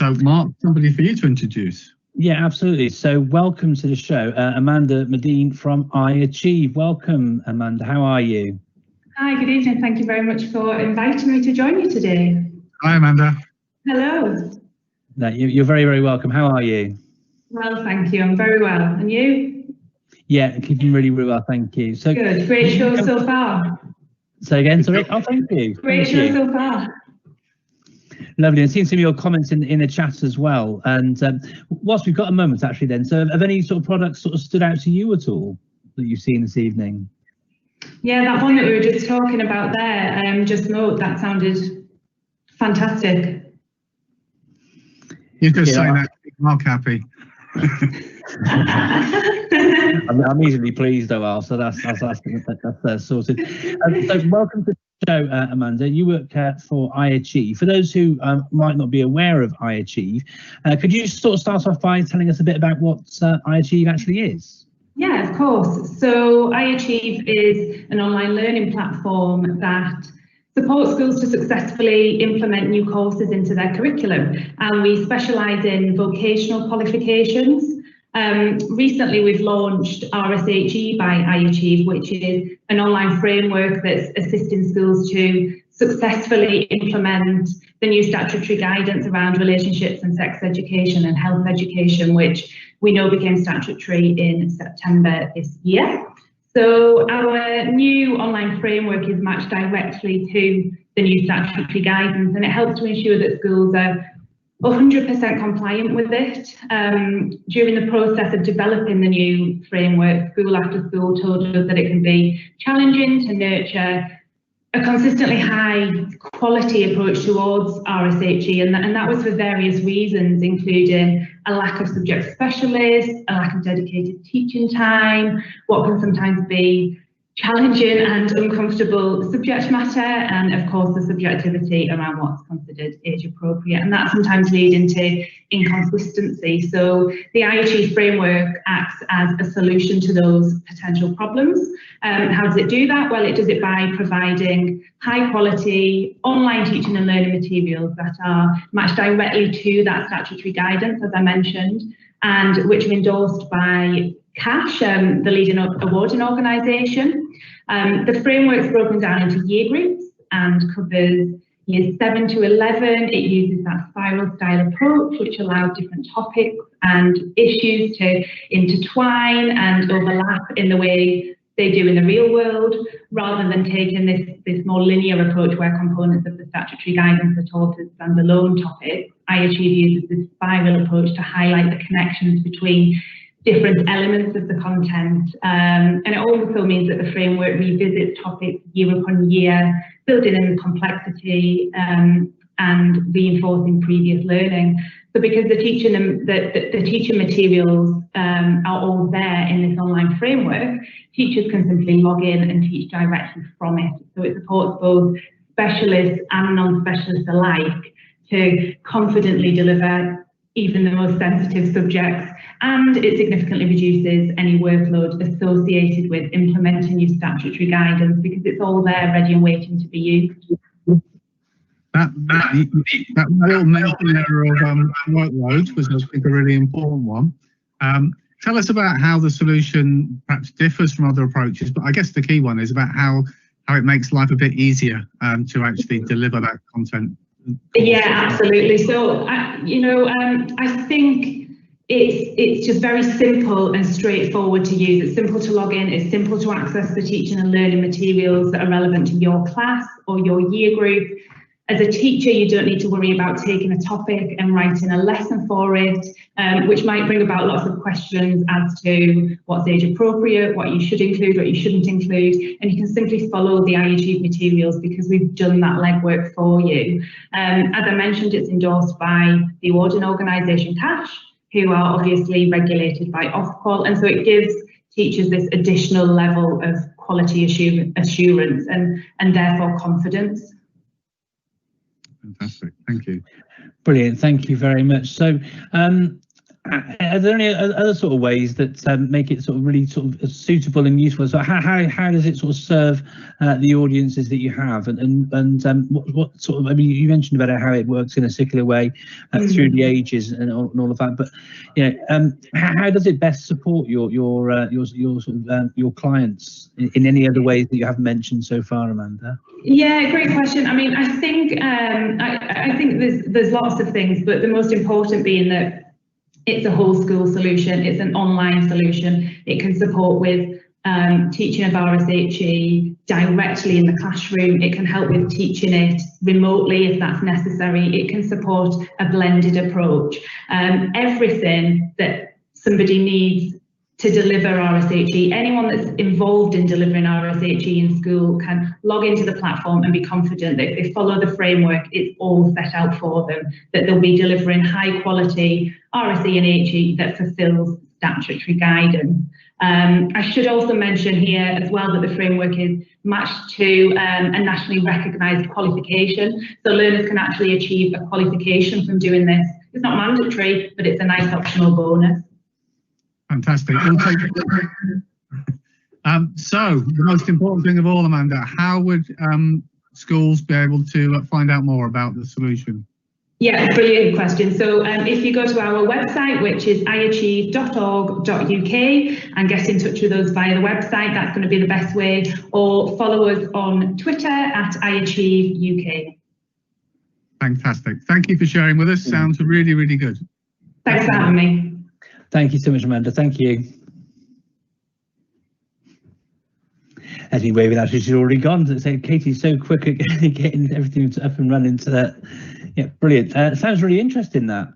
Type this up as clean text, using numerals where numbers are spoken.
So Mark, somebody for you to introduce. Yeah, absolutely. So welcome to the show, Amanda Medine from iAchieve. Welcome, Amanda. How are you? Hi, good evening. Thank you very much for inviting me to join you today. Hi, Amanda. Hello. No, you're very, very welcome. How are you? Well, thank you. I'm very well. And you? Yeah, keeping really, really well. Thank you. So good. Great show so far. Say again, sorry. Oh, thank you. Great show so far. Lovely, and seeing some of your comments in the chat as well. And whilst we've got a moment, actually, then, so have any sort of products sort of stood out to you at all that you've seen this evening? Yeah, that one that we were just talking about there, just note that sounded fantastic. You're just saying that to make Mark happy. I'm easily pleased, though, Al. So that's sorted. So welcome to the show, Amanda. You work for iAchieve. For those who might not be aware of iAchieve, could you sort of start off by telling us a bit about what iAchieve actually is? Yeah, of course. So iAchieve is an online learning platform that supports schools to successfully implement new courses into their curriculum, and we specialise in vocational qualifications. Recently we've launched RSHE by iAchieve, which is an online framework that's assisting schools to successfully implement the new statutory guidance around relationships and sex education and health education, which we know became statutory in September this year. So our new online framework is matched directly to the new statutory guidance, and it helps to ensure that schools are 100% compliant with it. During the process of developing the new framework, school after school told us that it can be challenging to nurture a consistently high quality approach towards RSHE, and that was for various reasons, including a lack of subject specialists, a lack of dedicated teaching time, what can sometimes be challenging and uncomfortable subject matter, and of course the subjectivity around what's considered age appropriate, and that sometimes leads into inconsistency. So the iAchieve framework acts as a solution to those potential problems. How does it do that? Well, it does it by providing high quality online teaching and learning materials that are matched directly to that statutory guidance, as I mentioned, and which are endorsed by CASH, the leading awarding organisation. The framework's broken down into year groups and covers years 7 to 11. It uses that spiral style approach, which allows different topics and issues to intertwine and overlap in the way they do in the real world, rather than taking this more linear approach where components of the statutory guidance are taught as standalone topics. iAchieve uses this spiral approach to highlight the connections between different elements of the content, and it also means that the framework revisits topics year upon year, building in complexity and reinforcing previous learning. So because the teaching materials are all there in this online framework, teachers can simply log in and teach directly from it. So it supports both specialists and non-specialists alike to confidently deliver even the most sensitive subjects, and it significantly reduces any workload associated with implementing new statutory guidance because it's all there ready and waiting to be used. That little mention there of workload was, I think, a really important one. Tell us about how the solution perhaps differs from other approaches, but I guess the key one is about how it makes life a bit easier to actually deliver that content. Yeah, absolutely. So, I think it's just very simple and straightforward to use. It's simple to log in. It's simple to access the teaching and learning materials that are relevant to your class or your year group. As a teacher, you don't need to worry about taking a topic and writing a lesson for it, which might bring about lots of questions as to what's age appropriate, what you should include, what you shouldn't include, and you can simply follow the iAchieve materials because we've done that legwork for you. As I mentioned, it's endorsed by the awarding organisation CASH, who are obviously regulated by Ofqual, and so it gives teachers this additional level of quality assurance and therefore confidence. Fantastic, thank you. Brilliant, thank you very much. So Are there any other sort of ways that make it sort of really sort of suitable and useful? So how does it sort of serve the audiences that you have, and what sort of, I mean, you mentioned about how it works in a circular way through the ages and all of that, but you know, how does it best support your sort of your clients in any other ways that you haven't mentioned so far, Amanda? Yeah, great question. I mean, I think I think there's lots of things, but the most important being that it's a whole school solution. It's an online solution. It can support with teaching of RSHE directly in the classroom. It can help with teaching it remotely if that's necessary. It can support a blended approach. Everything that somebody needs to deliver RSHE, anyone that's involved in delivering RSHE in school can log into the platform and be confident that if they follow the framework, it's all set out for them, that they'll be delivering high quality RSE and HE that fulfills statutory guidance. I should also mention here as well that the framework is matched to a nationally recognised qualification, so learners can actually achieve a qualification from doing this. It's not mandatory, but it's a nice optional bonus. Fantastic. So the most important thing of all, Amanda, how would schools be able to find out more about the solution? Yeah, brilliant question. So if you go to our website, which is iachieve.org.uk, and get in touch with us via the website, that's going to be the best way, or follow us on Twitter at iachieve.uk. Fantastic. Thank you for sharing with us. Sounds really, really good. Thanks for having me. Thank you so much, Amanda. Thank you. As been waving out, she's already gone. So Katie's so quick at getting everything up and running to that. Yeah, brilliant. Sounds really interesting, that.